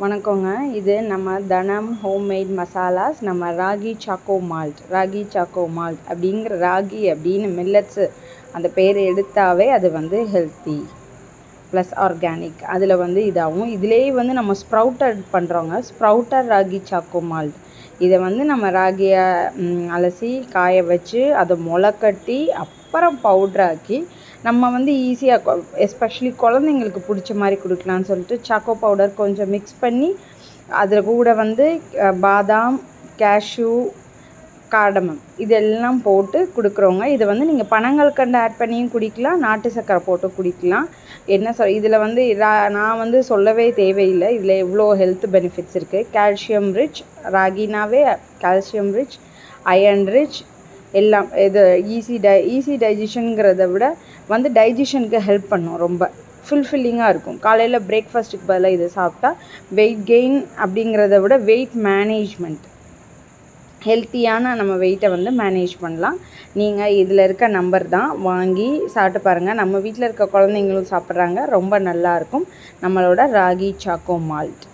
வணக்கங்க. இது நம்ம தனம் ஹோம்மேட் மசாலாஸ். நம்ம ராகி சாக்கோ மால்ட் அப்படிங்கிற ராகி அப்படின்னு மில்லட்ஸு அந்த பேர் எடுத்தாவே அது ஹெல்த்தி ப்ளஸ் ஆர்கானிக். அதில் இதாகும். இதிலேயே நம்ம ஸ்ப்ரவுட்டட் பண்ணுறோங்க. Sprouted ragi choco malt. இதை நம்ம ராகியை அலசி காய வச்சு அதை முளைக்கட்டி அப்புறம் பவுட்ராக்கி நம்ம ஈஸியாக எஸ்பெஷலி குழந்தைங்களுக்கு பிடிச்ச மாதிரி கொடுக்கலான்னு சொல்லிட்டு சாக்கோ பவுடர் கொஞ்சம் மிக்ஸ் பண்ணி அதில் கூட பாதாம், கேஷ்யூ, காடமம் இதெல்லாம் போட்டு கொடுக்குறோங்க. இதை நீங்கள் பனங்கல்கண்டு ஆட் பண்ணியும் குடிக்கலாம், நாட்டு சர்க்கரை போட்டு குடிக்கலாம். இதில் நான் சொல்லவே தேவையில்லை. இதில் எவ்வளோ ஹெல்த் பெனிஃபிட்ஸ் இருக்குது. கால்சியம் ரிச், ராகினாவே கால்சியம் ரிச், அயர்ன் ரிச் எல்லாம். இது ஈஸி டைஜஷனுங்கிறத விட டைஜஷனுக்கு ஹெல்ப் பண்ணும். ரொம்ப ஃபுல்ஃபில்லிங்காக இருக்கும். காலையில் பிரேக்ஃபாஸ்ட்டுக்கு பதிலாக இதை சாப்பிட்டா வெயிட் கெயின் அப்படிங்கிறத விட வெயிட் மேனேஜ்மெண்ட், ஹெல்த்தியான நம்ம வெயிட்டை மேனேஜ் பண்ணலாம். நீங்கள் இதில் இருக்க நம்பர் தான் வாங்கி சாப்பிட்டு பாருங்கள். நம்ம வீட்டில் இருக்க குழந்தைங்களும் சாப்பிட்றாங்க. ரொம்ப நல்லாயிருக்கும் நம்மளோட ராகி சாக்கோ மால்ட்.